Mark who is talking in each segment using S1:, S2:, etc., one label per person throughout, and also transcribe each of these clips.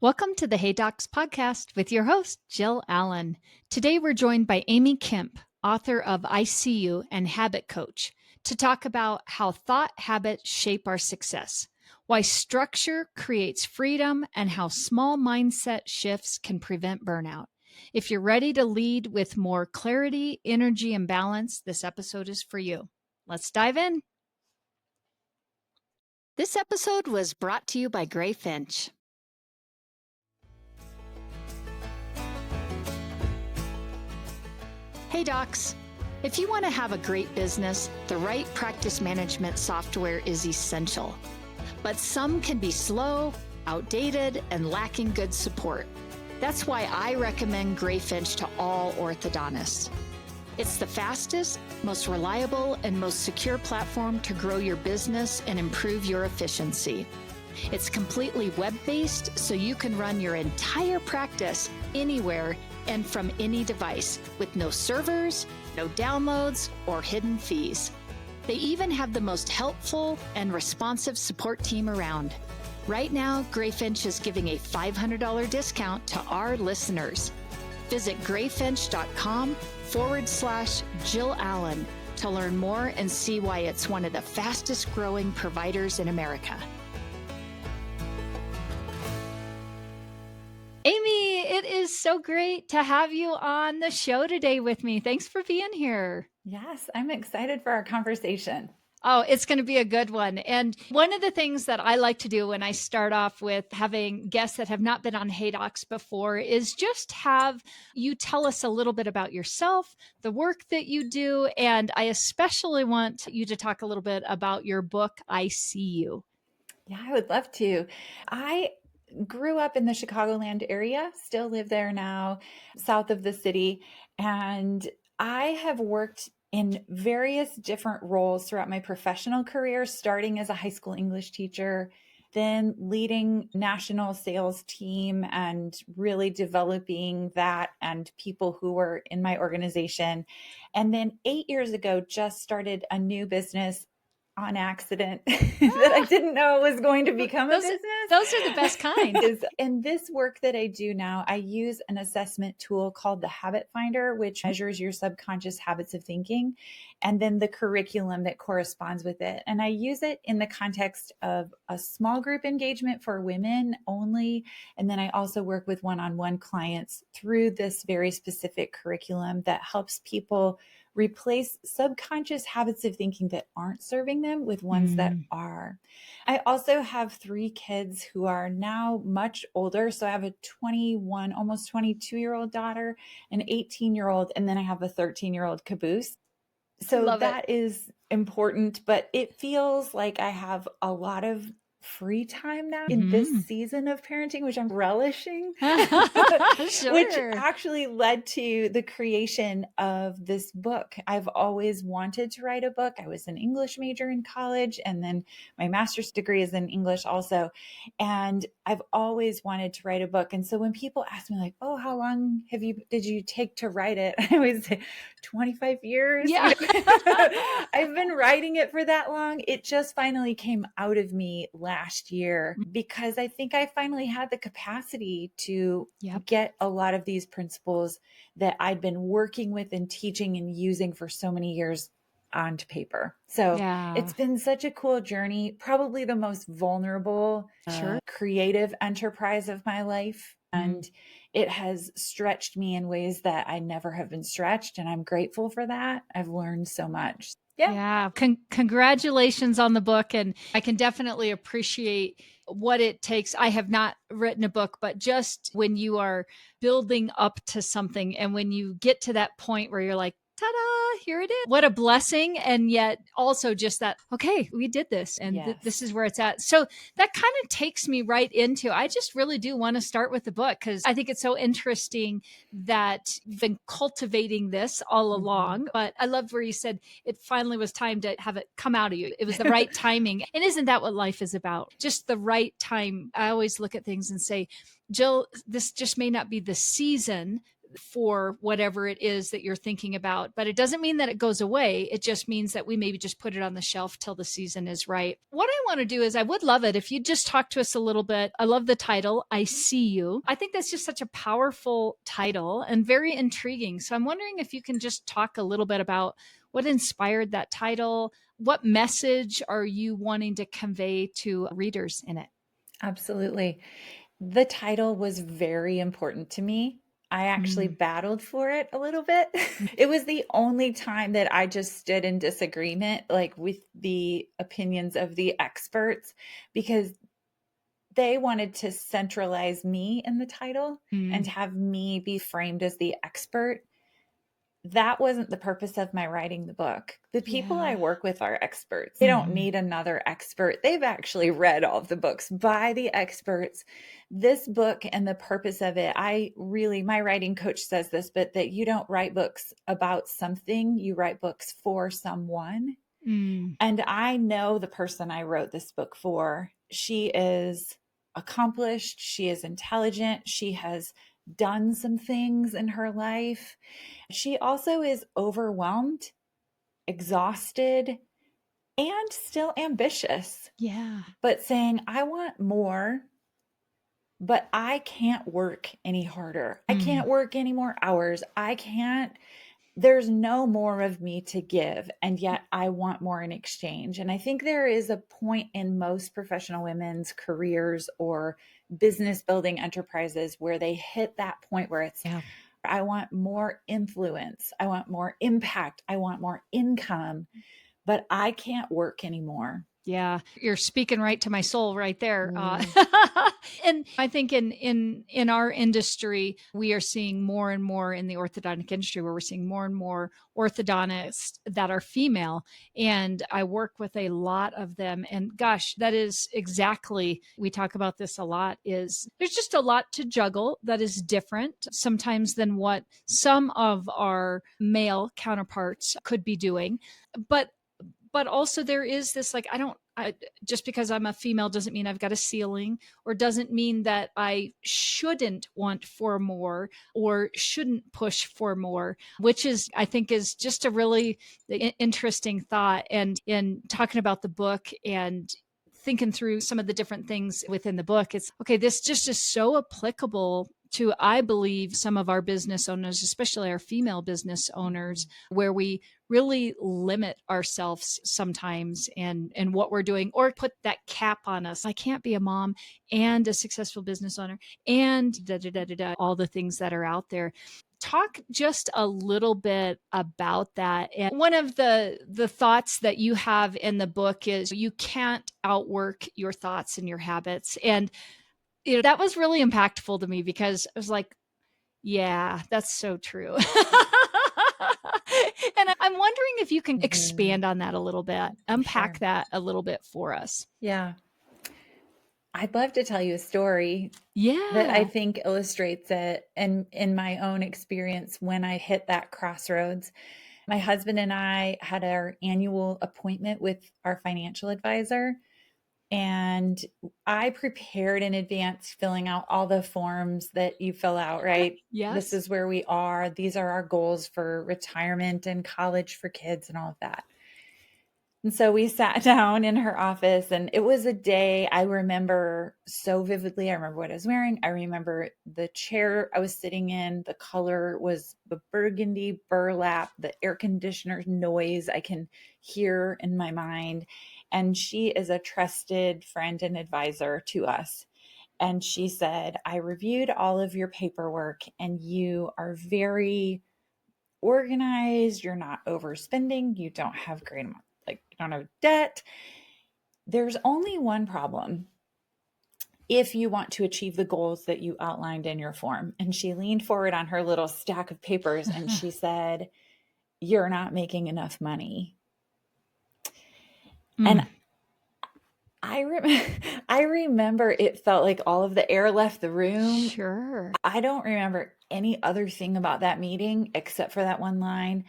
S1: Welcome to the Hey Docs podcast with your host, Jill Allen. Today we're joined by Amy Kemp, author of I See You and Habit Coach, to talk about how thought habits shape our success, why structure creates freedom, and how small mindset shifts can prevent burnout. If you're ready to lead with more clarity, energy, and balance, this episode is for you. Let's dive in. This episode was brought to you by Gray Finch. Hey docs, if you want to have a great business, the right practice management software is essential. But some can be slow, outdated, and lacking good support. That's why I recommend Gray Finch to all orthodontists. It's the fastest, most reliable, and most secure platform to grow your business and improve your efficiency. It's completely web-based, so you can run your entire practice anywhere and from any device with no servers, no downloads, or hidden fees. They even have the most helpful and responsive support team around. Right now, Gray Finch is giving a $500 discount to our listeners. Visit grayfinch.com/Jill Allen to learn more and see why it's one of the fastest growing providers in America. Amy, it is so great to have you on the show today with me. Thanks for being here.
S2: Yes, I'm excited for our conversation.
S1: Oh, it's going to be a good one. And one of the things that I like to do when I start off with having guests that have not been on Hey Docs before is just have you tell us a little bit about yourself, the work that you do. And I especially want you to talk a little bit about your book, I See You.
S2: Yeah, I would love to. I grew up in the Chicagoland area, still live there now, south of the city. And I have worked in various different roles throughout my professional career, starting as a high school English teacher, then leading national sales team and really developing that and people who were in my organization. And then 8 years ago, just started a new business on accident that I didn't know was going to become a business.
S1: Those are the best kind.
S2: In this work that I do now, I use an assessment tool called the Habit Finder, which measures your subconscious habits of thinking, and then the curriculum that corresponds with it. And I use it in the context of a small group engagement for women only. And then I also work with one-on-one clients through this very specific curriculum that helps people replace subconscious habits of thinking that aren't serving them with ones that are. I also have 3 kids who are now much older. So I have a 21, almost 22-year-old daughter, an 18-year-old, and then I have a 13-year-old caboose. So that is important, but it feels like I have a lot of free time now in this season of parenting, which I'm relishing,
S1: Sure.
S2: which actually led to the creation of this book. I've always wanted to write a book. I was an English major in college, and then my master's degree is in English also. And I've always wanted to write a book. And so when people ask me like, oh, how long did you take to write it? I always say 25 years.
S1: Yeah.
S2: I've been writing it for that long. It just finally came out of me last year because I think I finally had the capacity to get a lot of these principles that I'd been working with and teaching and using for so many years onto paper. So it's been such a cool journey, probably the most vulnerable, creative enterprise of my life. And it has stretched me in ways that I never have been stretched. And I'm grateful for that. I've learned so much.
S1: Yeah. Congratulations on the book. And I can definitely appreciate what it takes. I have not written a book, but just when you are building up to something and when you get to that point where you're like, ta-da, here it is. What a blessing. And yet also just that, okay, we did this and this is where it's at. So that kind of takes me right into, I just really do want to start with the book because I think it's so interesting that you've been cultivating this all along. But I loved where you said it finally was time to have it come out of you. It was the right timing. And isn't that what life is about? Just the right time. I always look at things and say, Jill, this just may not be the season
S3: for whatever it is that you're thinking about. But it doesn't mean that it goes away. It just means that we maybe just put it on the shelf till the season is right. What I want to do is I would love it if you just talk to us a little bit. I love the title, I See You. I think that's just such a powerful title and very intriguing. So I'm wondering if you can just talk a little bit about what inspired that title. What message are you wanting to convey to readers in it?
S2: Absolutely. The title was very important to me. I actually battled for it a little bit. It was the only time that I just stood in disagreement, like with the opinions of the experts, because they wanted to centralize me in the title and have me be framed as the expert. That wasn't the purpose of my writing the book. The people I work with are experts. They don't need another expert. They've actually read all of the books by the experts. This book and the purpose of it, my writing coach says this, but that you don't write books about something, you write books for someone. And I know the person I wrote this book for. She is accomplished. She is intelligent. She has done some things in her life. She also is overwhelmed, exhausted, and still ambitious.
S3: Yeah.
S2: But saying, I want more, but I can't work any harder. I can't work any more hours. There's no more of me to give. And yet I want more in exchange. And I think there is a point in most professional women's careers or business building enterprises where they hit that point where it's, I want more influence. I want more impact. I want more income, but I can't work anymore.
S3: Yeah, you're speaking right to my soul right there. And I think in our industry, we are seeing more and more in the orthodontic industry where we're seeing more and more orthodontists that are female. And I work with a lot of them. And gosh, that is exactly, we talk about this a lot, is there's just a lot to juggle that is different sometimes than what some of our male counterparts could be doing. But also there is this, like, just because I'm a female doesn't mean I've got a ceiling, or doesn't mean that I shouldn't want for more or shouldn't push for more, which is, I think, is just a really interesting thought. And in talking about the book and thinking through some of the different things within the book, it's okay, this just is so applicable to, I believe, some of our business owners, especially our female business owners, where we really limit ourselves sometimes and what we're doing, or put that cap on us. I can't be a mom and a successful business owner and all the things that are out there. Talk just a little bit about that. And one of the thoughts that you have in the book is you can't outwork your thoughts and your habits. And that was really impactful to me, because I was like, yeah, that's so true. And I'm wondering if you can expand on that a little bit, unpack that a little bit for us.
S2: Yeah. I'd love to tell you a story that I think illustrates it. And in my own experience, when I hit that crossroads, my husband and I had our annual appointment with our financial advisor. And I prepared in advance, filling out all the forms that you fill out, right?
S3: Yes.
S2: This is where we are. These are our goals for retirement and college for kids and all of that. And so we sat down in her office, and it was a day I remember so vividly. I remember what I was wearing. I remember the chair I was sitting in. The color was the burgundy burlap, the air conditioner noise I can hear in my mind. And she is a trusted friend and advisor to us. And she said, I reviewed all of your paperwork and you are very organized. You're not overspending. You don't have great amount, you don't have debt. There's only one problem if you want to achieve the goals that you outlined in your form. And she leaned forward on her little stack of papers and she said, you're not making enough money. And I remember it felt like all of the air left the room.
S3: Sure.
S2: I don't remember any other thing about that meeting except for that one line,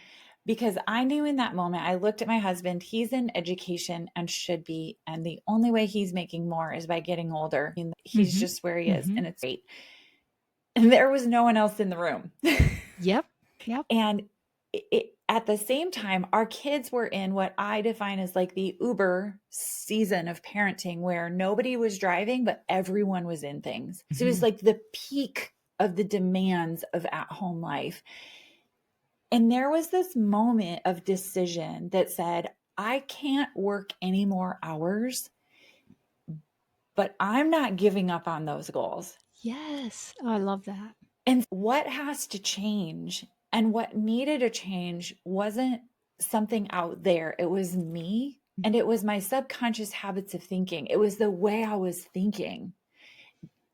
S2: because I knew in that moment, I looked at my husband, he's in education and should be, and the only way he's making more is by getting older. He's just where he is, and it's great. And there was no one else in the room.
S3: Yep. Yep.
S2: And at the same time, our kids were in what I define as like the Uber season of parenting, where nobody was driving, but everyone was in things. So it was like the peak of the demands of at-home life. And there was this moment of decision that said, I can't work any more hours, but I'm not giving up on those goals.
S3: Yes. Oh, I love that.
S2: And what has to change and what needed to change wasn't something out there. It was me, and it was my subconscious habits of thinking. It was the way I was thinking.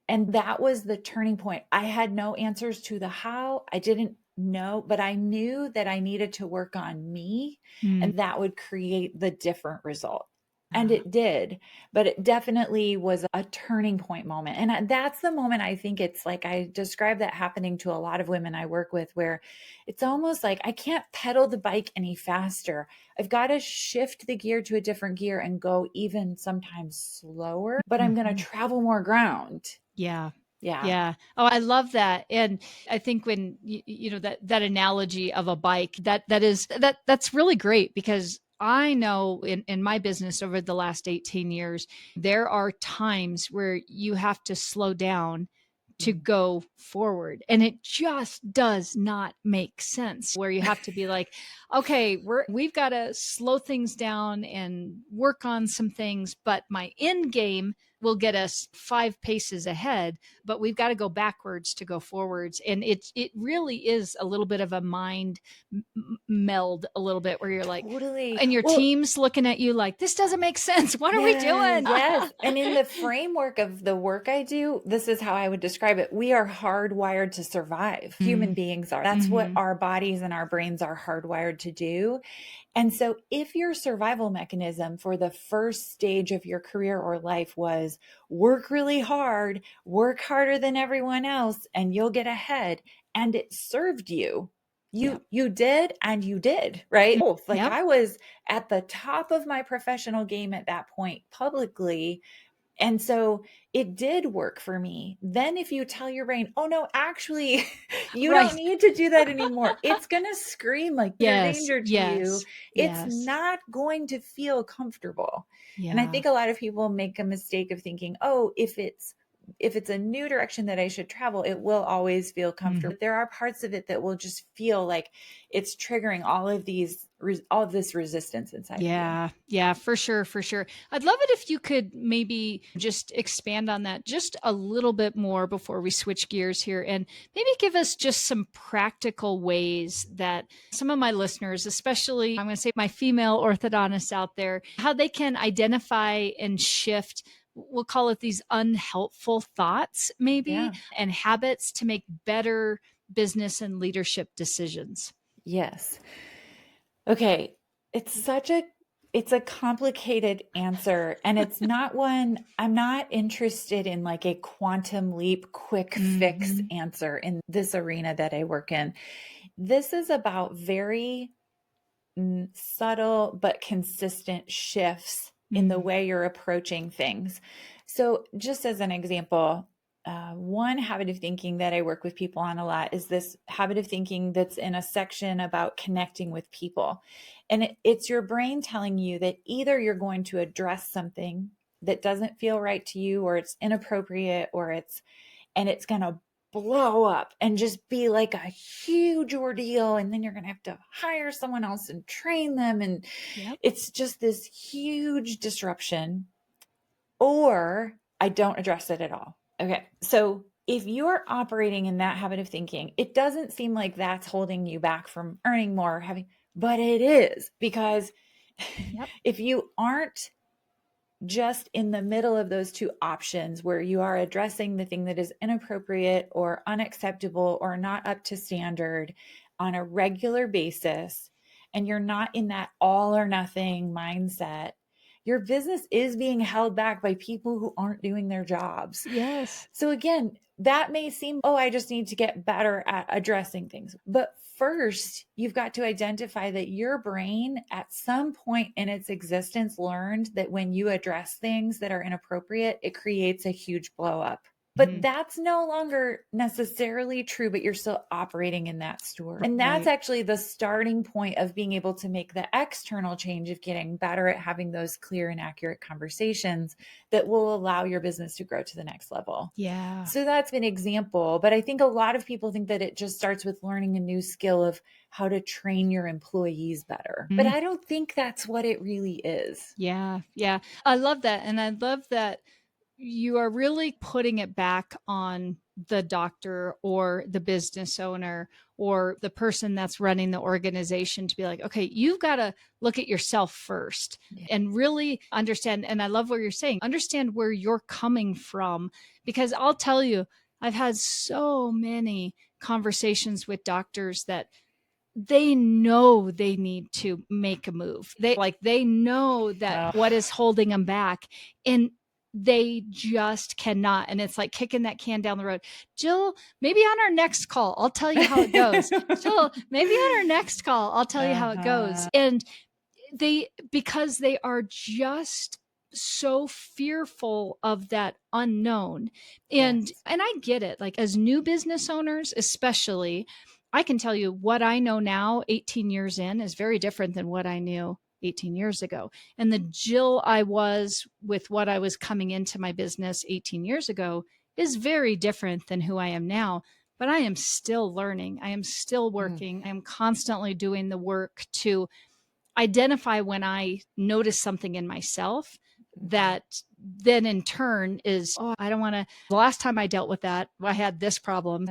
S2: And that was the turning point. I had no answers to the how. I didn't know, but I knew that I needed to work on me, and that would create the different result. And it did, but it definitely was a turning point moment. And that's the moment I think it's like, I describe that happening to a lot of women I work with, where it's almost like I can't pedal the bike any faster. I've got to shift the gear to a different gear and go even sometimes slower, but I'm going to travel more ground.
S3: Yeah.
S2: Yeah.
S3: Yeah. Oh, I love that. And I think when you know that analogy of a bike, that's really great, because I know in my business over the last 18 years, there are times where you have to slow down to go forward. And it just does not make sense, where you have to be like, okay, we've got to slow things down and work on some things, but my end game will get us 5 paces ahead, but we've got to go backwards to go forwards. And it really is a little bit of a mind meld, a little bit, where you're like,
S2: Totally.
S3: and your team's looking at you like, this doesn't make sense. What are we doing?
S2: Yes. And in the framework of the work I do, this is how I would describe it. We are hardwired to survive. Human beings are. That's what our bodies and our brains are hardwired to do. And so if your survival mechanism for the first stage of your career or life was work really hard, work harder than everyone else, and you'll get ahead, and it served you, you did, and you did, right? Both. Like, I was at the top of my professional game at that point publicly. And so it did work for me. Then if you tell your brain, oh no, actually, you don't need to do that anymore, it's going to scream like you're danger to you. It's not going to feel comfortable. And I think a lot of people make a mistake of thinking, oh, if it's a new direction that I should travel, it will always feel comfortable. There are parts of it that will just feel like it's triggering all of this resistance inside of you.
S3: Yeah, for sure, for sure. I'd love it if you could maybe just expand on that just a little bit more before we switch gears here, and maybe give us just some practical ways that some of my listeners, especially I'm going to say my female orthodontists out there, how they can identify and shift, we'll call it these unhelpful thoughts maybe, and habits to make better business and leadership decisions.
S2: Yes. Okay. It's a complicated answer, and it's not one. I'm not interested in like a quantum leap, quick fix answer in this arena that I work in. This is about very subtle but consistent shifts in the way you're approaching things. So just as an example, one habit of thinking that I work with people on a lot is this habit of thinking that's in a section about connecting with people. And it's your brain telling you that either you're going to address something that doesn't feel right to you, or it's inappropriate, or it's going to blow up and just be like a huge ordeal. And then you're going to have to hire someone else and train them. And it's just this huge disruption, or I don't address it at all. Okay. So if you're operating in that habit of thinking, it doesn't seem like that's holding you back from earning more, but it is, because if you aren't just in the middle of those two options, where you are addressing the thing that is inappropriate or unacceptable or not up to standard on a regular basis, and you're not in that all or nothing mindset, your business is being held back by people who aren't doing their jobs.
S3: Yes.
S2: So again, that may seem, oh, I just need to get better at addressing things. But first, you've got to identify that your brain at some point in its existence learned that when you address things that are inappropriate, it creates a huge blow up. But that's no longer necessarily true, but you're still operating in that store. And that's actually the starting point of being able to make the external change of getting better at having those clear and accurate conversations that will allow your business to grow to the next level.
S3: Yeah.
S2: So that's an example. But I think a lot of people think that it just starts with learning a new skill of how to train your employees better. But I don't think that's what it really is.
S3: Yeah. Yeah. I love that. And I love that you are really putting it back on the doctor or the business owner or the person that's running the organization to be like, okay, you've got to look at yourself first and really understand. And I love what you're saying, understand where you're coming from, because I'll tell you, I've had so many conversations with doctors that they know they need to make a move. They know that what is holding them back, and they just cannot. And it's like kicking that can down the road. Jill, maybe on our next call, I'll tell you how it goes. Jill, maybe on our next call, I'll tell you how it goes. And because they are just so fearful of that unknown. And I get it. Like, as new business owners, especially, I can tell you what I know now, 18 years in, is very different than what I knew 18 years ago. And the Jill I was with what I was coming into my business 18 years ago is very different than who I am now. But I am still learning. I am still working. I am constantly doing the work to identify when I notice something in myself that then in turn is, oh, I don't want to. The last time I dealt with that, I had this problem.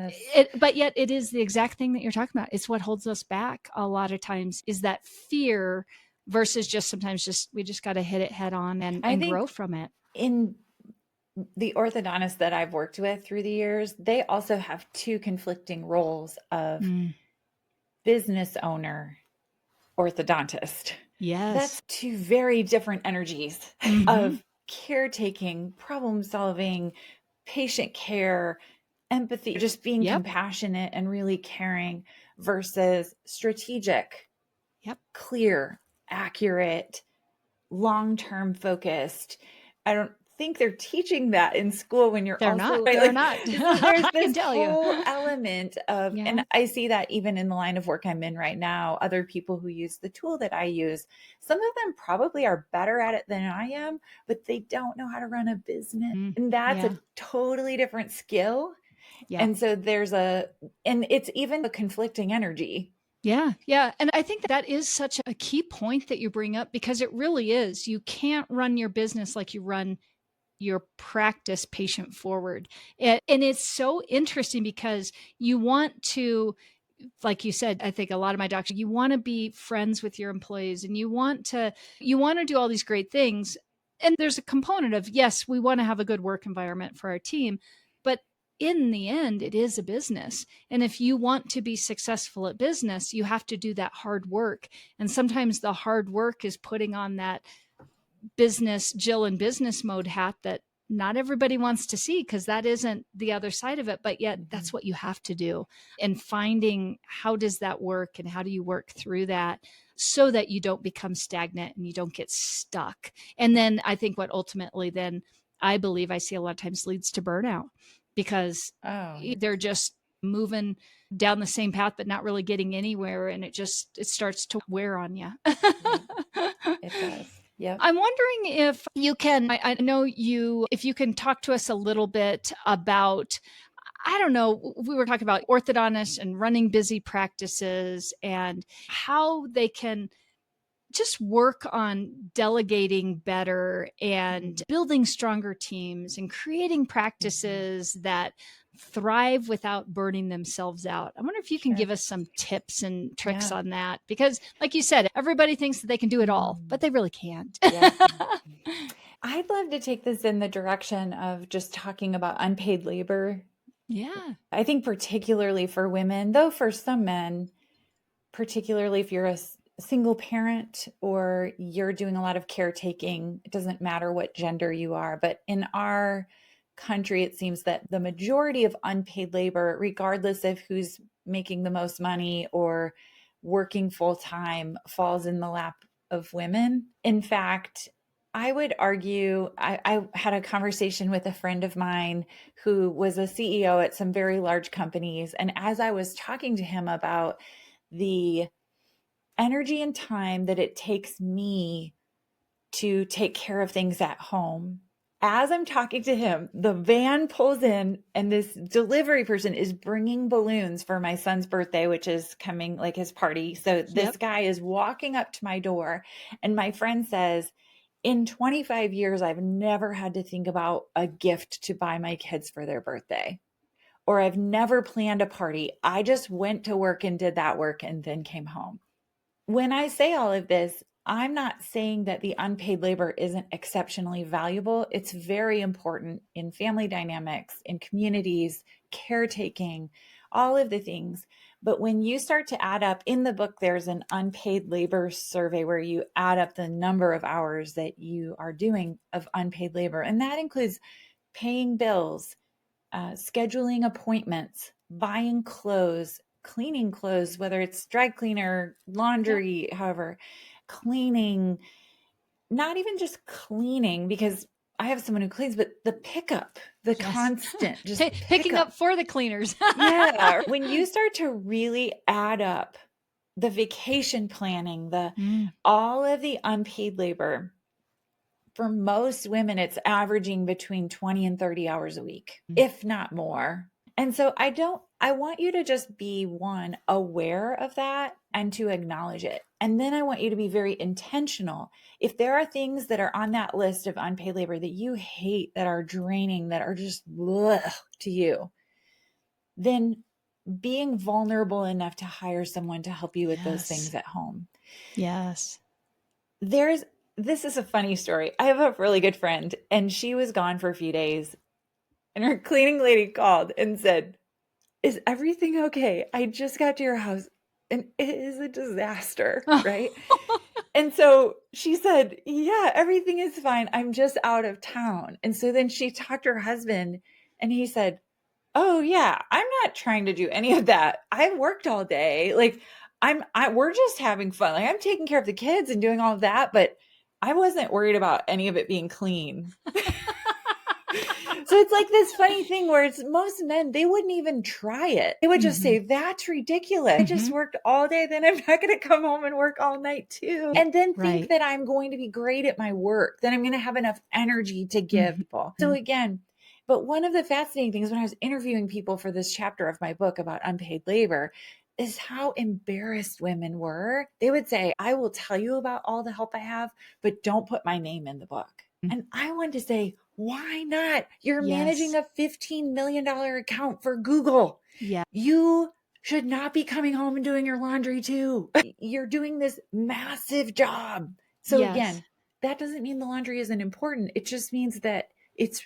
S3: But yet it is the exact thing that you're talking about. It's what holds us back a lot of times, is that fear versus just sometimes we just got to hit it head on and grow from it.
S2: In the orthodontists that I've worked with through the years, they also have two conflicting roles of business owner, orthodontist.
S3: Yes.
S2: That's two very different energies of caretaking, problem solving, patient care, empathy, just being compassionate and really caring, versus strategic, clear, accurate, long-term focused. I don't think they're teaching that in school when you're
S3: they're
S2: also
S3: not. They're not.
S2: There's this whole element of, and I see that even in the line of work I'm in right now, other people who use the tool that I use, some of them probably are better at it than I am, but they don't know how to run a business. And that's a totally different skill. And so and it's even a conflicting energy.
S3: Yeah. Yeah. And I think that is such a key point that you bring up, because it really is. You can't run your business like you run your practice patient forward. And it's so interesting because you want to, like you said, I think a lot of my doctors, you want to be friends with your employees and you want to do all these great things. And there's a component of, yes, we want to have a good work environment for our team, but in the end, it is a business. And if you want to be successful at business, you have to do that hard work. And sometimes the hard work is putting on that business Jill in business mode hat that not everybody wants to see, because that isn't the other side of it. But yet that's what you have to do. And finding how does that work and how do you work through that so that you don't become stagnant and you don't get stuck. And then I think what ultimately then I believe I see a lot of times leads to burnout, because they're just moving down the same path, but not really getting anywhere. And it starts to wear on you.
S2: It does. Yeah.
S3: I'm wondering if you can, I know if you can talk to us a little bit about, I don't know, we were talking about orthodontists and running busy practices and how they can just work on delegating better and building stronger teams and creating practices that thrive without burning themselves out. I wonder if you can give us some tips and tricks on that, because like you said, everybody thinks that they can do it all, but they really can't.
S2: I'd love to take this in the direction of just talking about unpaid labor.
S3: Yeah.
S2: I think particularly for women, though for some men, particularly if you're a single parent or you're doing a lot of caretaking, it doesn't matter what gender you are. But in our country, it seems that the majority of unpaid labor, regardless of who's making the most money or working full time, falls in the lap of women. In fact, I would argue, I had a conversation with a friend of mine who was a CEO at some very large companies. And as I was talking to him about the energy and time that it takes me to take care of things at home, as I'm talking to him, the van pulls in and this delivery person is bringing balloons for my son's birthday, which is coming, like his party. So this guy is walking up to my door, and my friend says, in 25 years, I've never had to think about a gift to buy my kids for their birthday, or I've never planned a party. I just went to work and did that work and then came home. When I say all of this, I'm not saying that the unpaid labor isn't exceptionally valuable. It's very important in family dynamics, in communities, caretaking, all of the things. But when you start to add up, in the book, there's an unpaid labor survey where you add up the number of hours that you are doing of unpaid labor. And that includes paying bills, scheduling appointments, buying clothes, cleaning clothes, whether it's dry cleaner, laundry, however, cleaning, not even just cleaning, because I have someone who cleans, but the pickup, the constant, just
S3: picking up for the cleaners.
S2: Yeah. When you start to really add up the vacation planning, all of the unpaid labor, for most women, it's averaging between 20 and 30 hours a week, if not more. And so I want you to just be, one, aware of that and to acknowledge it. And then I want you to be very intentional. If there are things that are on that list of unpaid labor that you hate, that are draining, that are just to you, then being vulnerable enough to hire someone to help you with those things at home.
S3: Yes.
S2: This is a funny story. I have a really good friend, and she was gone for a few days, and her cleaning lady called and said, "Is everything okay? I just got to your house and it is a disaster," right? And so she said, "Yeah, everything is fine. I'm just out of town." And so then she talked to her husband, and he said, "Oh yeah, I'm not trying to do any of that. I've worked all day. Like we're just having fun. Like I'm taking care of the kids and doing all of that, but I wasn't worried about any of it being clean." So it's like this funny thing where it's most men, they wouldn't even try it. They would just say, "That's ridiculous. I just worked all day. Then I'm not going to come home and work all night too. And then think that I'm going to be great at my work. Then I'm going to have enough energy to give people." So again, but one of the fascinating things when I was interviewing people for this chapter of my book about unpaid labor is how embarrassed women were. They would say, "I will tell you about all the help I have, but don't put my name in the book." And I wanted to say, why not? You're managing a $15 million account for Google.
S3: Yeah.
S2: You should not be coming home and doing your laundry too. You're doing this massive job. So again, that doesn't mean the laundry isn't important. It just means that it's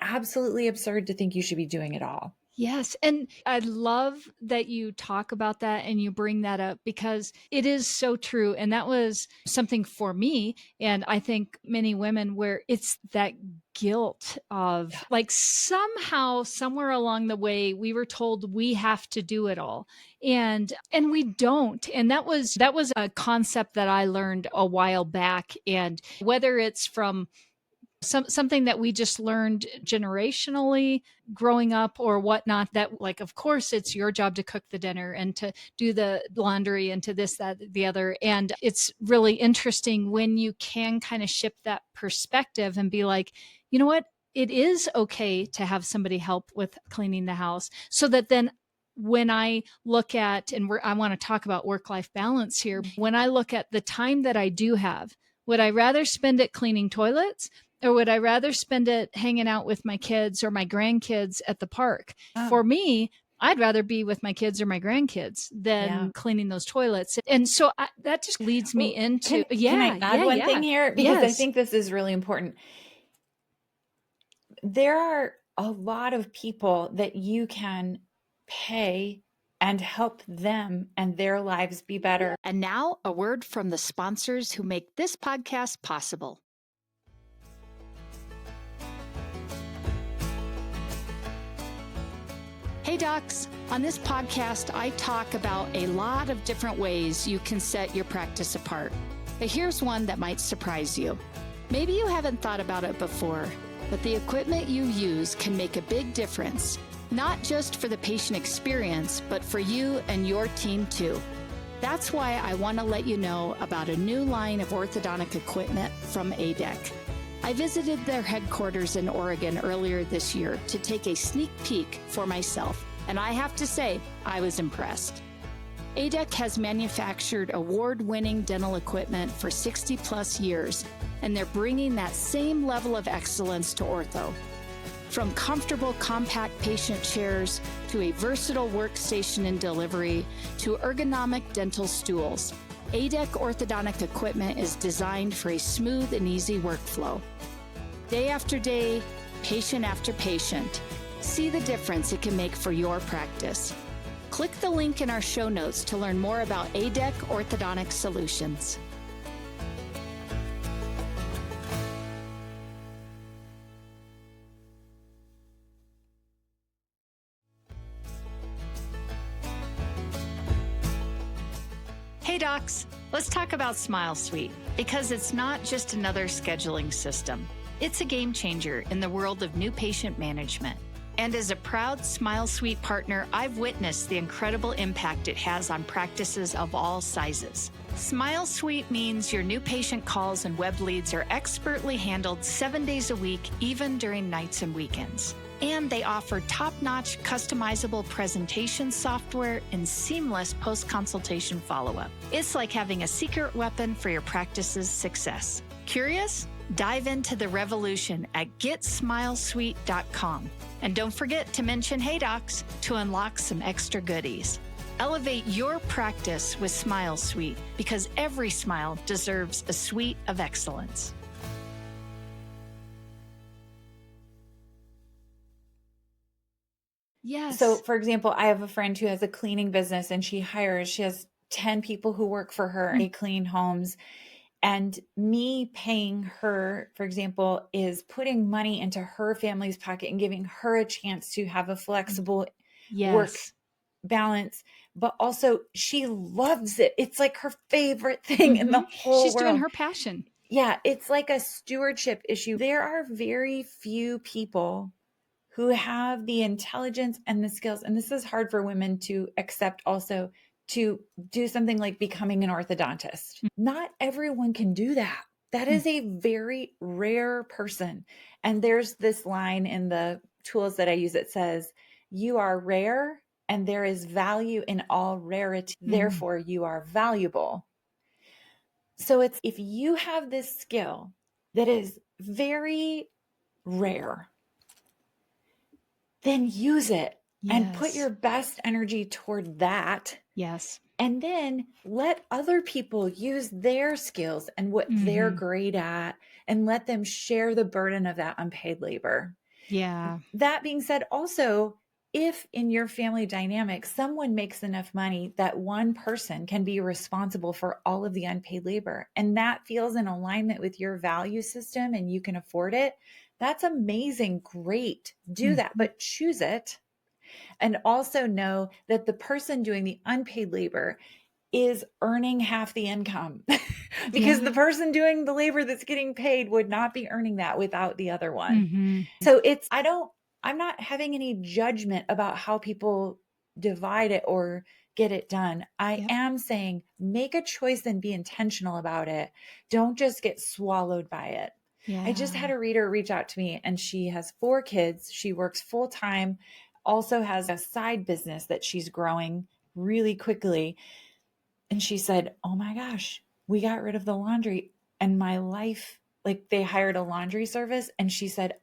S2: absolutely absurd to think you should be doing it all.
S3: Yes. And I love that you talk about that and you bring that up because it is so true. And that was something for me. And I think many women where it's that guilt of like somehow, somewhere along the way, we were told we have to do it all. And we don't. And that was a concept that I learned a while back. And whether it's from something that we just learned generationally growing up or whatnot, that like, of course, it's your job to cook the dinner and to do the laundry and to this, that, the other. And it's really interesting when you can kind of shift that perspective and be like, you know what? It is okay to have somebody help with cleaning the house so that then when I look at, and I want to talk about work-life balance here, when I look at the time that I do have, would I rather spend it cleaning toilets? Or would I rather spend it hanging out with my kids or my grandkids at the park? For me, I'd rather be with my kids or my grandkids than cleaning those toilets. And so that just leads me into,
S2: can I add one thing here? Because I think this is really important. There are a lot of people that you can pay and help them and their lives be better.
S1: And now a word from the sponsors who make this podcast possible. Hey docs, on this podcast, I talk about a lot of different ways you can set your practice apart. But here's one that might surprise you. Maybe you haven't thought about it before, but the equipment you use can make a big difference, not just for the patient experience, but for you and your team too. That's why I want to let you know about a new line of orthodontic equipment from ADEC. I visited their headquarters in Oregon earlier this year to take a sneak peek for myself, and I have to say, I was impressed. ADEC has manufactured award-winning dental equipment for 60 plus years, and they're bringing that same level of excellence to ortho. From comfortable, compact patient chairs to a versatile workstation and delivery to ergonomic dental stools, ADEC orthodontic equipment is designed for a smooth and easy workflow. Day after day, patient after patient, see the difference it can make for your practice. Click the link in our show notes to learn more about ADEC Orthodontic Solutions. Hey docs, let's talk about Smile Suite, because it's not just another scheduling system. It's a game changer in the world of new patient management. And as a proud Smile Suite partner, I've witnessed the incredible impact it has on practices of all sizes. Smile Suite means your new patient calls and web leads are expertly handled 7 days a week, even during nights and weekends. And they offer top-notch customizable presentation software and seamless post-consultation follow-up. It's like having a secret weapon for your practice's success. Curious? Dive into the revolution at GetSmileSuite.com. And don't forget to mention Hey Docs to unlock some extra goodies. Elevate your practice with Smile Suite, because every smile deserves a suite of excellence.
S3: Yes.
S2: So, for example, I have a friend who has a cleaning business and she has 10 people who work for her. They clean homes. And me paying her, for example, is putting money into her family's pocket and giving her a chance to have a flexible work balance. But also, she loves it. It's like her favorite thing in the whole
S3: She's
S2: world.
S3: doing her passion.
S2: Yeah, it's like a stewardship issue. There are very few people who have the intelligence and the skills, and this is hard for women to accept also, to do something like becoming an orthodontist. Not everyone can do that. That is a very rare person. And there's this line in the tools that I use that says, you are rare and there is value in all rarity. Therefore, you are valuable. So it's, if you have this skill that is very rare, then use it and put your best energy toward that.
S3: Yes.
S2: And then let other people use their skills and what they're great at, and let them share the burden of that unpaid labor.
S3: Yeah.
S2: That being said, also, if in your family dynamic, someone makes enough money that one person can be responsible for all of the unpaid labor, and that feels in alignment with your value system and you can afford it, that's amazing. Great. Do that, but choose it. And also know that the person doing the unpaid labor is earning half the income because the person doing the labor that's getting paid would not be earning that without the other one. So I'm not having any judgment about how people divide it or get it done. I am saying make a choice and be intentional about it. Don't just get swallowed by it. I just had a reader reach out to me, and she has 4 kids. She works full time, also has a side business that she's growing really quickly. And she said, oh my gosh, we got rid of the laundry and my life, like they hired a laundry service. And she said,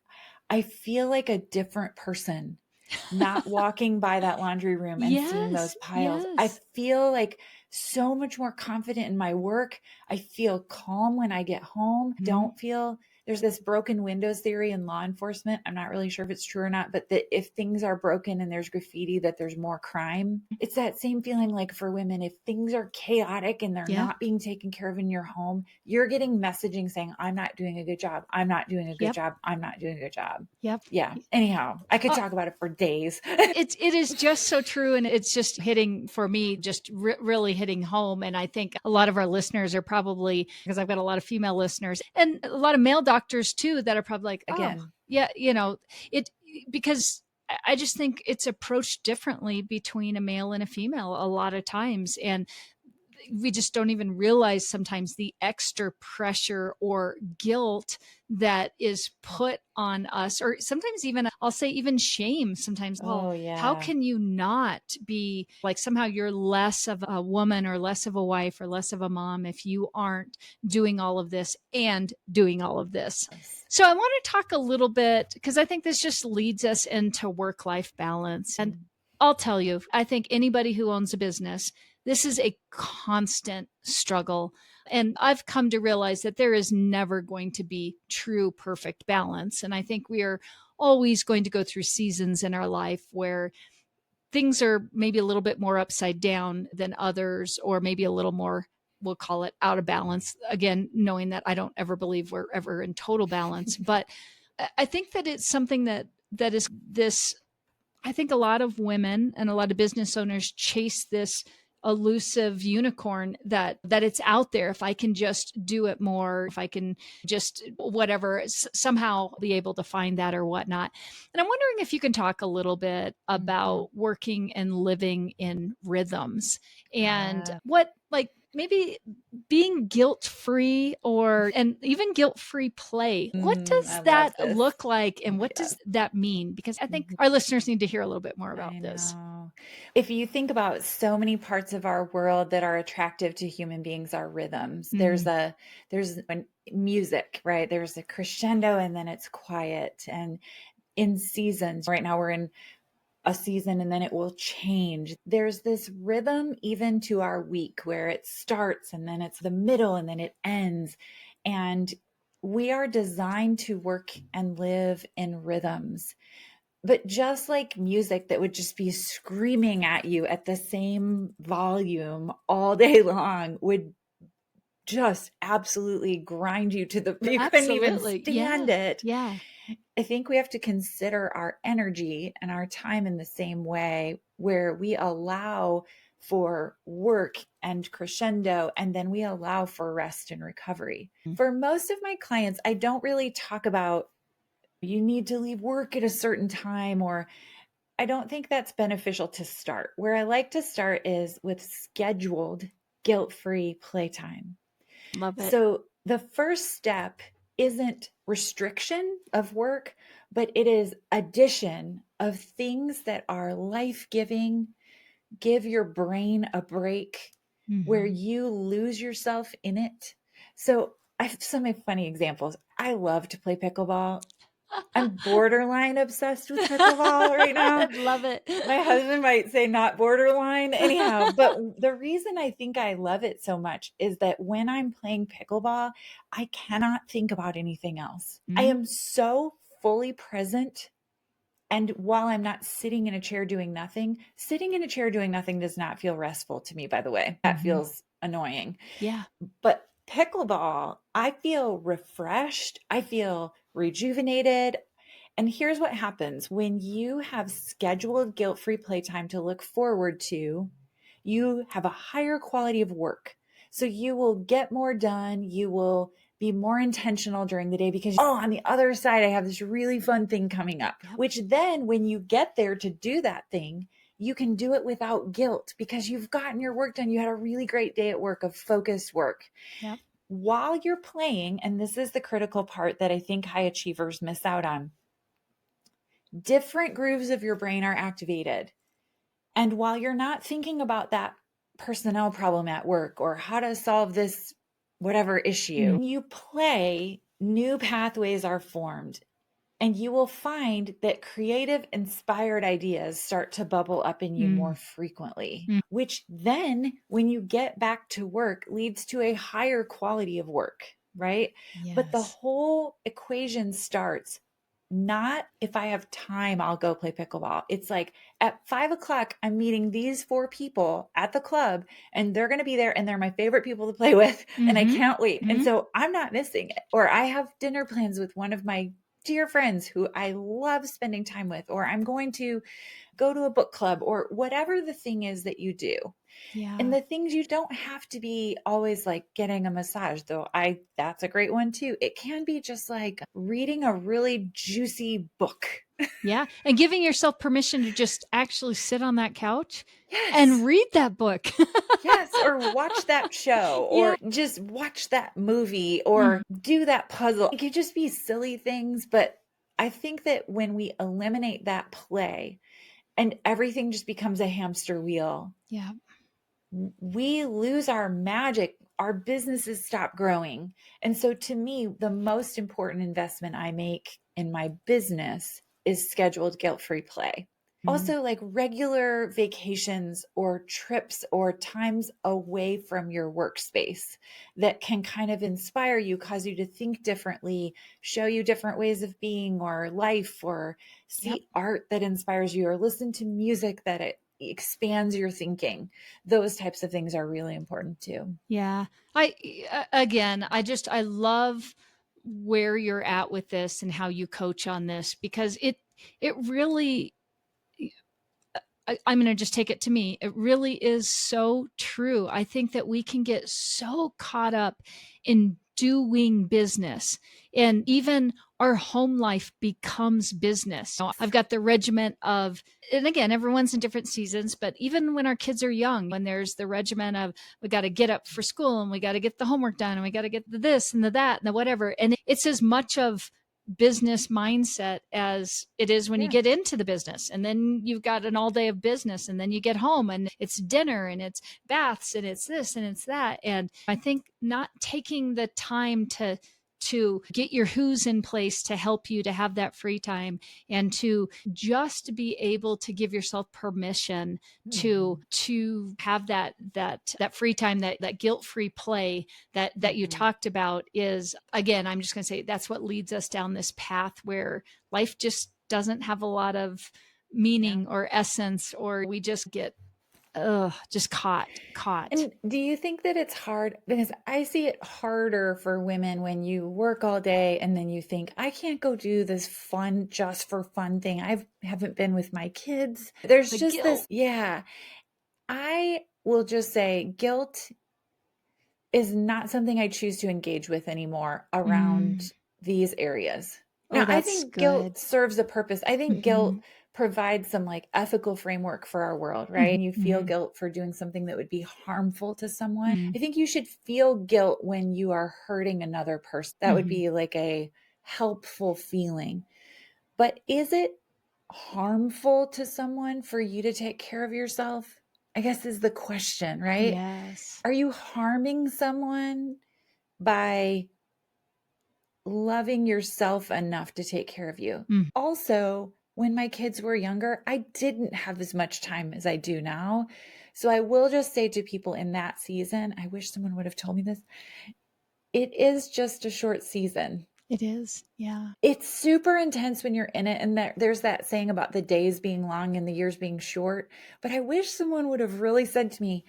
S2: I feel like a different person not walking by that laundry room and seeing those piles. I feel like so much more confident in my work. I feel calm when I get home. Don't feel There's this broken windows theory in law enforcement. I'm not really sure if it's true or not, but that if things are broken and there's graffiti, that there's more crime. It's that same feeling like for women, if things are chaotic and they're not being taken care of in your home, you're getting messaging saying, I'm not doing a good job. I'm not doing a good job. I'm not doing a good job.
S3: Yep.
S2: Yeah. Anyhow, I could talk about it for days.
S3: It is just so true. And it's just hitting for me, just really hitting home. And I think a lot of our listeners are probably, because I've got a lot of female listeners and a lot of male doctors too, that are probably like,
S2: Again,
S3: yeah, because I just think it's approached differently between a male and a female a lot of times. And we just don't even realize sometimes the extra pressure or guilt that is put on us, or sometimes even, I'll say even shame sometimes. How can you not be like, somehow you're less of a woman or less of a wife or less of a mom if you aren't doing all of this and doing all of this. So I want to talk a little bit, because I think this just leads us into work-life balance. And I'll tell you, I think anybody who owns a business, this is a constant struggle. And I've come to realize that there is never going to be true perfect balance. And I think we are always going to go through seasons in our life where things are maybe a little bit more upside down than others, or maybe a little more, we'll call it out of balance. Again, knowing that I don't ever believe we're ever in total balance. But I think that it's something that is this, I think a lot of women and a lot of business owners chase this elusive unicorn that it's out there. If I can just do it more, if I can just whatever, somehow be able to find that or whatnot. And I'm wondering if you can talk a little bit about working and living in rhythms and what, like, maybe being guilt-free and even guilt-free play. What does that look like? And what does that mean? Because I think our listeners need to hear a little bit more about this.
S2: If you think about so many parts of our world that are attractive to human beings are rhythms. There's music, right? There's a crescendo and then it's quiet. And in seasons, right now we're in a season and then it will change. There's this rhythm even to our week where it starts and then it's the middle and then it ends. And we are designed to work and live in rhythms. But just like music that would just be screaming at you at the same volume all day long would just absolutely grind you to the, you couldn't even stand it.
S3: Yeah.
S2: I think we have to consider our energy and our time in the same way, where we allow for work and crescendo, and then we allow for rest and recovery. For most of my clients, I don't really talk about you need to leave work at a certain time, or I don't think that's beneficial to start. Where I like to start is with scheduled, guilt-free playtime.
S3: Love it.
S2: So the first step isn't restriction of work, but it is addition of things that are life-giving. Give your brain a break where you lose yourself in it. So I have so many funny examples. I love to play pickleball. I'm borderline obsessed with pickleball right now.
S3: I love it.
S2: My husband might say not borderline. Anyhow, but the reason I think I love it so much is that when I'm playing pickleball, I cannot think about anything else. I am so fully present. And while I'm not sitting in a chair doing nothing, sitting in a chair doing nothing does not feel restful to me, by the way. That feels annoying.
S3: Yeah.
S2: But pickleball, I feel refreshed. I feel rejuvenated. And here's what happens when you have scheduled guilt-free playtime to look forward to, you have a higher quality of work. So you will get more done. You will be more intentional during the day because, on the other side, I have this really fun thing coming up, which then when you get there to do that thing, you can do it without guilt because you've gotten your work done. You had a really great day at work of focused work.
S3: Yep.
S2: While you're playing, and this is the critical part that I think high achievers miss out on, different grooves of your brain are activated. And while you're not thinking about that personnel problem at work or how to solve this whatever issue, when you play, new pathways are formed. And you will find that creative, inspired ideas start to bubble up in you more frequently, which then, when you get back to work, leads to a higher quality of work. right? But the
S3: Yes.
S2: whole equation starts not if I have time, I'll go play pickleball. It's like at 5 o'clock, I'm meeting these 4 people at the club and they're going to be there and they're my favorite people to play with. And I
S3: Mm-hmm.
S2: can't wait. And
S3: Mm-hmm.
S2: so I'm not missing it. Or I have dinner plans with one of my dear friends who I love spending time with, or I'm going to go to a book club, or whatever the thing is that you do.
S3: Yeah.
S2: And the things you don't have to be always like getting a massage, though that's a great one too. It can be just like reading a really juicy book.
S3: Yeah. And giving yourself permission to just actually sit on that couch
S2: Yes.
S3: and read that book.
S2: Yes. Or watch that show,
S3: Yeah.
S2: or just watch that movie, or do that puzzle. It could just be silly things. But I think that when we eliminate that play and everything just becomes a hamster wheel,
S3: Yeah.
S2: we lose our magic. Our businesses stop growing. And so to me, the most important investment I make in my business is scheduled guilt-free play. Also, like regular vacations or trips or times away from your workspace that can kind of inspire you, cause you to think differently, show you different ways of being or life, or see art that inspires you, or listen to music that it expands your thinking. Those types of things are really important too.
S3: Yeah. I love where you're at with this and how you coach on this, because it really, I'm going to just take it to me. It really is so true. I think that we can get so caught up in doing business, and even our home life becomes business. So I've got the regiment of, and again, everyone's in different seasons, but even when our kids are young, when there's the regiment of, we got to get up for school and we got to get the homework done and we got to get the this and the that and the whatever. And it's as much of business mindset as it is when you get into the business. And then you've got an all day of business, and then you get home and it's dinner and it's baths and it's this and it's that. And I think not taking the time to get your who's in place to help you to have that free time, and to just be able to give yourself permission to have that free time, that guilt-free play that you talked about, is, again, I'm just going to say, that's what leads us down this path where life just doesn't have a lot of meaning or essence, or we just get just caught.
S2: And do you think that it's hard? Because I see it harder for women when you work all day and then you think, I can't go do this fun, just for fun thing. I haven't been with my kids. There's
S3: The
S2: just
S3: guilt.
S2: this. Yeah. I will just say guilt is not something I choose to engage with anymore around these areas.
S3: Oh,
S2: Now, I
S3: that's
S2: think guilt
S3: good.
S2: serves a purpose. I think guilt provides some like ethical framework for our world, right? And you feel guilt for doing something that would be harmful to someone. I think you should feel guilt when you are hurting another person. That would be like a helpful feeling. But is it harmful to someone for you to take care of yourself? I guess is the question, right?
S3: Yes.
S2: Are you harming someone by loving yourself enough to take care of you? Also, when my kids were younger, I didn't have as much time as I do now. So I will just say to people in that season, I wish someone would have told me this. It is just a short season.
S3: It is. Yeah.
S2: It's super intense when you're in it. And there's that saying about the days being long and the years being short. But I wish someone would have really said to me,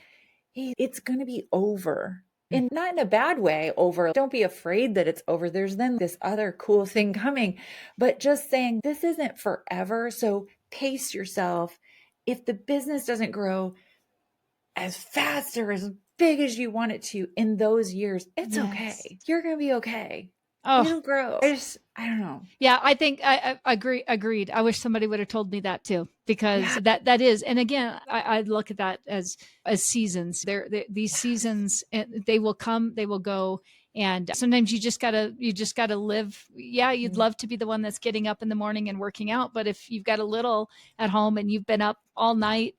S2: hey, it's going to be over. And not in a bad way, over. Don't be afraid that it's over. There's then this other cool thing coming. But just saying, this isn't forever. So pace yourself. If the business doesn't grow as fast or as big as you want it to in those years, it's okay. You're going to be okay. It'll grow. I don't know.
S3: Yeah, I think I agreed. I wish somebody would have told me that too, because that is, and again, I look at that as seasons. These seasons, they will come, they will go. And sometimes you just gotta live. Yeah, you'd love to be the one that's getting up in the morning and working out, but if you've got a little at home and you've been up all night,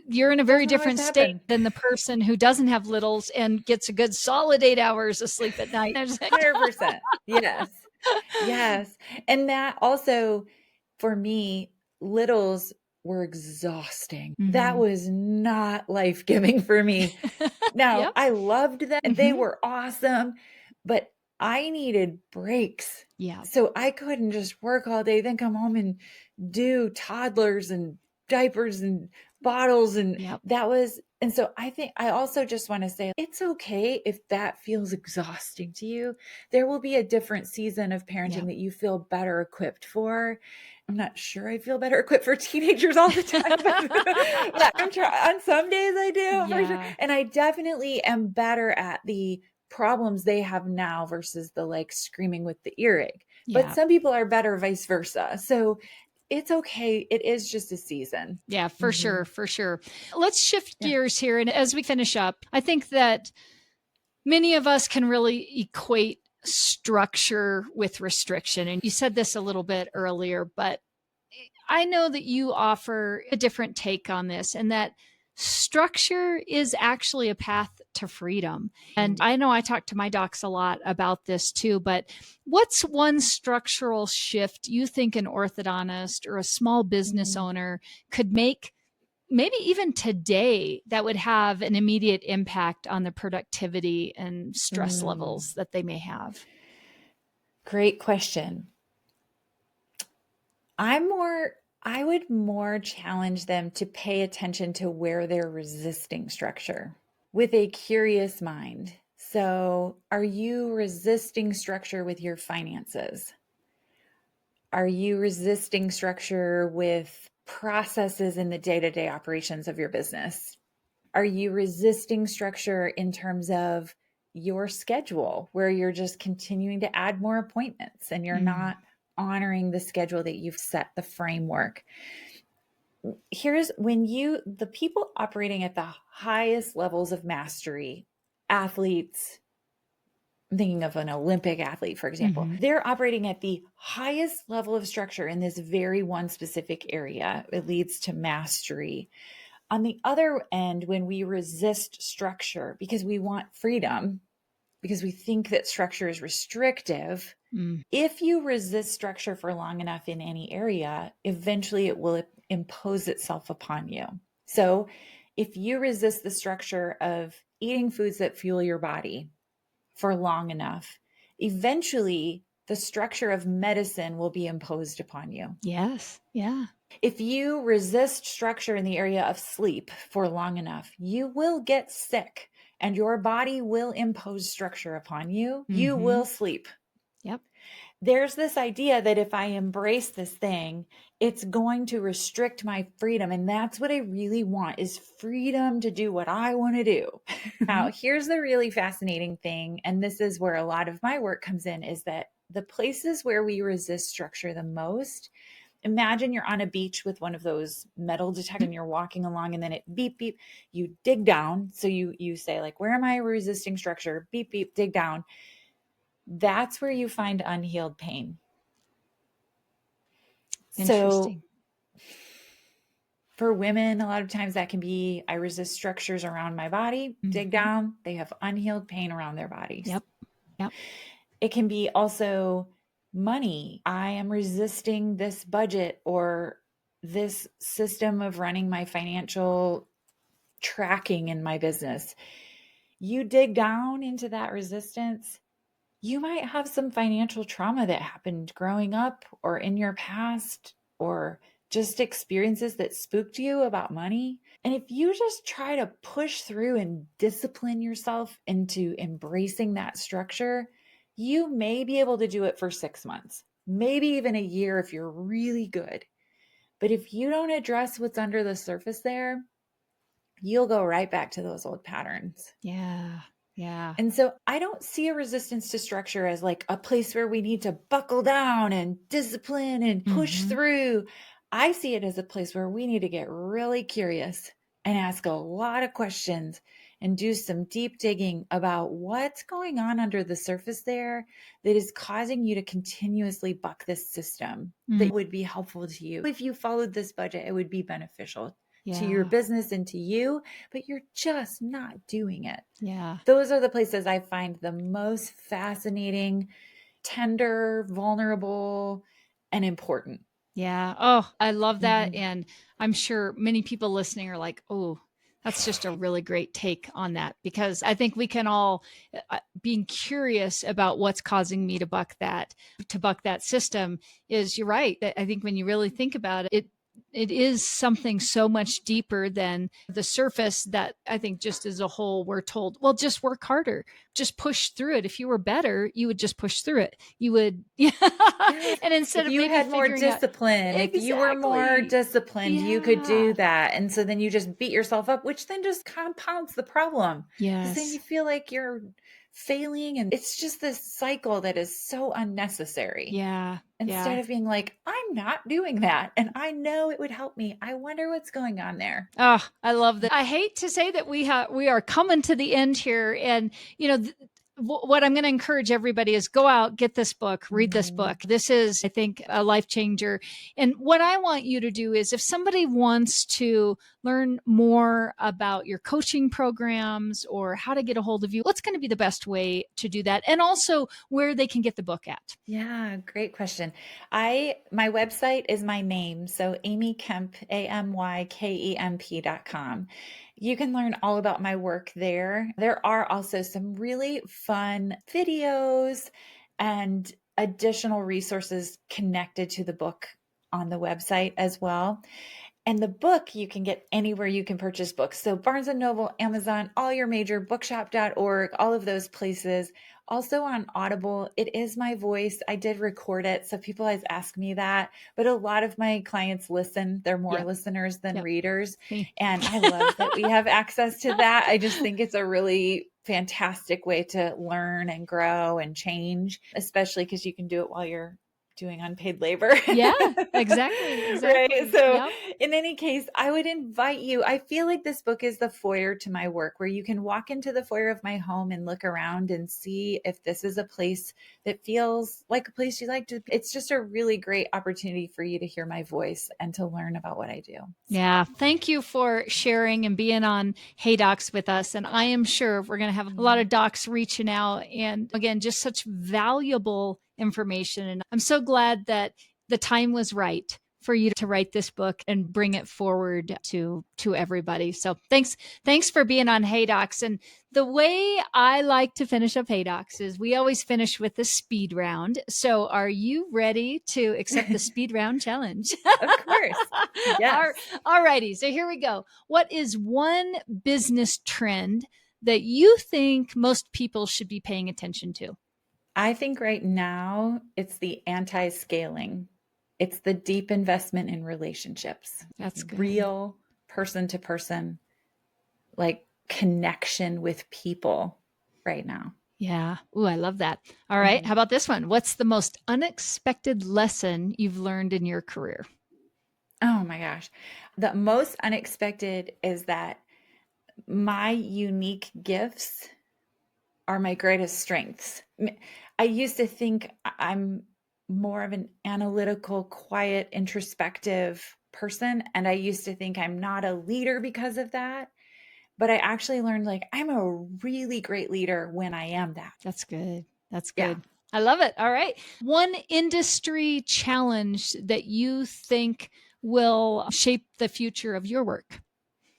S3: you're in a very different state than the person who doesn't have littles and gets a good solid 8 hours of sleep at night.
S2: 100%. Yes. Yes. And that also, for me, littles were exhausting. That was not life-giving for me. Now, I loved them and they were awesome, but I needed breaks.
S3: Yeah.
S2: So I couldn't just work all day, then come home and do toddlers and diapers and bottles. And
S3: Yep.
S2: and so I think I also just want to say it's okay if that feels exhausting to you. There will be a different season of parenting
S3: Yep.
S2: that you feel better equipped for. I'm not sure I feel better equipped for teenagers all the time, but I'm trying. On some days I do, for sure.
S3: Yeah.
S2: And I definitely am better at the problems they have now versus the like screaming with the earache. But
S3: Yeah.
S2: some people are better vice versa. So it's okay. It is just a season.
S3: Yeah, for sure. For sure. Let's shift gears here. And as we finish up, I think that many of us can really equate structure with restriction. And you said this a little bit earlier, but I know that you offer a different take on this, and that structure is actually a path to freedom. And I know I talk to my docs a lot about this too, but what's one structural shift you think an orthodontist or a small business owner could make, maybe even today, that would have an immediate impact on the productivity and stress levels that they may have?
S2: Great question. I would more challenge them to pay attention to where they're resisting structure with a curious mind. So, are you resisting structure with your finances? Are you resisting structure with processes in the day-to-day operations of your business? Are you resisting structure in terms of your schedule, where you're just continuing to add more appointments and you're not honoring the schedule that you've set, the framework? Here's the people operating at the highest levels of mastery, athletes, I'm thinking of an Olympic athlete, for example, they're operating at the highest level of structure in this very one specific area. It leads to mastery. On the other end, when we resist structure because we want freedom, because we think that structure is restrictive, if you resist structure for long enough in any area, eventually it will impose itself upon you. So if you resist the structure of eating foods that fuel your body for long enough, eventually the structure of medicine will be imposed upon you.
S3: Yes. Yeah.
S2: If you resist structure in the area of sleep for long enough, you will get sick and your body will impose structure upon you. You will sleep.
S3: Yep.
S2: There's this idea that if I embrace this thing, it's going to restrict my freedom. And that's what I really want, is freedom to do what I want to do. Now, here's the really fascinating thing. And this is where a lot of my work comes in, is that the places where we resist structure the most, imagine you're on a beach with one of those metal detectors and you're walking along and then it beep, beep, you dig down. So you say like, where am I resisting structure? Beep, beep, dig down. That's where you find unhealed pain.
S3: Interesting.
S2: So for women, a lot of times that can be, I resist structures around my body, dig down, they have unhealed pain around their bodies.
S3: Yep. Yep.
S2: It can be also money. I am resisting this budget or this system of running my financial tracking in my business. You dig down into that resistance, you might have some financial trauma that happened growing up or in your past, or just experiences that spooked you about money. And if you just try to push through and discipline yourself into embracing that structure, you may be able to do it for 6 months, maybe even a year if you're really good. But if you don't address what's under the surface there, you'll go right back to those old patterns.
S3: Yeah. Yeah.
S2: And so I don't see a resistance to structure as like a place where we need to buckle down and discipline and push through. I see it as a place where we need to get really curious and ask a lot of questions and do some deep digging about what's going on under the surface there that is causing you to continuously buck this system that would be helpful to you. If you followed this budget, it would be beneficial to your business and to you, but you're just not doing it.
S3: Yeah.
S2: Those are the places I find the most fascinating, tender, vulnerable, and important.
S3: Yeah. Oh, I love that. And I'm sure many people listening are like, oh, That's just a really great take on that, because I think we can all being curious about what's causing me to buck that system is, you're right. I think when you really think about it, it is something so much deeper than the surface that I think just as a whole, we're told, well, just work harder, just push through it. If you were better, you would just push through it. You would,
S2: Yes.
S3: and instead
S2: If
S3: of
S2: you
S3: maybe
S2: had more
S3: figuring out
S2: discipline, if you were more
S3: exactly,
S2: disciplined, you could do
S3: yeah,
S2: that. And so then you just beat yourself up, which then just compounds the problem because then
S3: yes,
S2: you feel like you're failing. And it's just this cycle that is so unnecessary.
S3: yeah,
S2: Instead
S3: yeah.
S2: of being like, I'm not doing that. And I know it would help me. I wonder what's going on there.
S3: Oh, I love that. I hate to say that we are coming to the end here, and what I'm going to encourage everybody is go out, get this book, read this book. This is, I think, a life changer. And what I want you to do is, if somebody wants to learn more about your coaching programs or how to get a hold of you, what's going to be the best way to do that? And also where they can get the book at.
S2: Yeah, great question. My website is my name, so Amy Kemp, AMYKEMP.com. You can learn all about my work there. There are also some really fun videos and additional resources connected to the book on the website as well. And the book you can get anywhere you can purchase books. So Barnes and Noble, Amazon, all your major bookshop.org, all of those places. Also on Audible, it is my voice. I did record it. So people always ask me that, but a lot of my clients listen. They're more
S3: Yep.
S2: listeners than
S3: Yep.
S2: readers.
S3: Me.
S2: And I love that we have access to that. I just think it's a really fantastic way to learn and grow and change, especially because you can do it while you're doing unpaid labor.
S3: Yeah, exactly.
S2: Right.
S3: Exactly.
S2: So
S3: Yep.
S2: in any case, I would invite you. I feel like this book is the foyer to my work, where you can walk into the foyer of my home and look around and see if this is a place that feels like a place you like to. It's just a really great opportunity for you to hear my voice and to learn about what I do.
S3: Yeah. Thank you for sharing and being on Hey Docs with us. And I am sure we're going to have a lot of docs reaching out. And again, just such valuable information. And I'm so glad that the time was right for you to write this book and bring it forward to everybody. So thanks for being on Hey Docs. And the way I like to finish up Hey Docs is we always finish with the speed round. So are you ready to accept the speed round challenge?
S2: Of course. Yes.
S3: All righty. So here we go. What is one business trend that you think most people should be paying attention to?
S2: I think right now it's the anti-scaling. It's the deep investment in relationships.
S3: That's good.
S2: Real person to person, like connection with people right now.
S3: Yeah. Ooh, I love that. All right. How about this one? What's the most unexpected lesson you've learned in your career?
S2: Oh my gosh. The most unexpected is that my unique gifts are my greatest strengths. I used to think I'm more of an analytical, quiet, introspective person. And I used to think I'm not a leader because of that. But I actually learned like I'm a really great leader when I am that.
S3: That's good. That's
S2: Yeah.
S3: good. I love it. All right. One industry challenge that you think will shape the future of your work?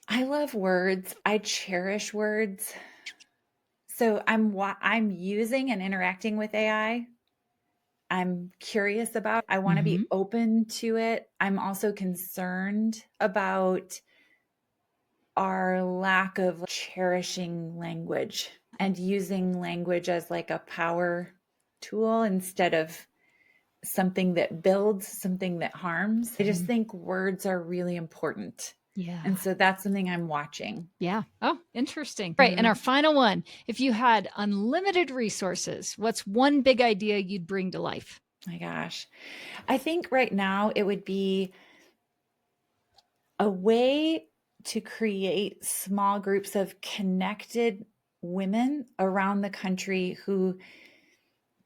S2: I love words. I cherish words. So I'm using and interacting with AI. I'm curious about. I want to be open to it. I'm also concerned about our lack of cherishing language and using language as like a power tool instead of something that builds, something that harms. I just think words are really important.
S3: Yeah.
S2: And so that's something I'm watching.
S3: Yeah. Oh, interesting. Right. And our final one, if you had unlimited resources, what's one big idea you'd bring to life?
S2: My gosh. I think right now it would be a way to create small groups of connected women around the country who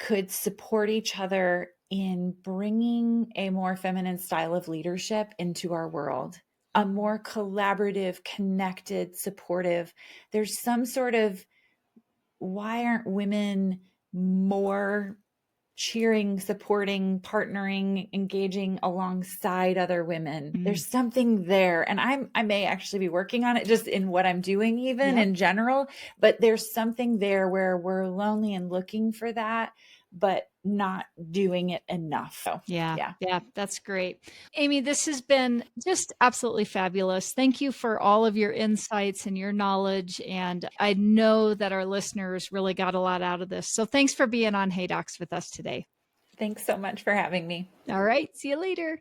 S2: could support each other in bringing a more feminine style of leadership into our world, a more collaborative, connected, supportive. There's some sort of, why aren't women more cheering, supporting, partnering, engaging alongside other women. There's something there. And I may actually be working on it just in what I'm doing, even in general, but there's something there where we're lonely and looking for that, but not doing it enough. So,
S3: yeah, that's great. Amy, this has been just absolutely fabulous. Thank you for all of your insights and your knowledge. And I know that our listeners really got a lot out of this. So thanks for being on Hey Docs with us today.
S2: Thanks so much for having me.
S3: All right. See you later.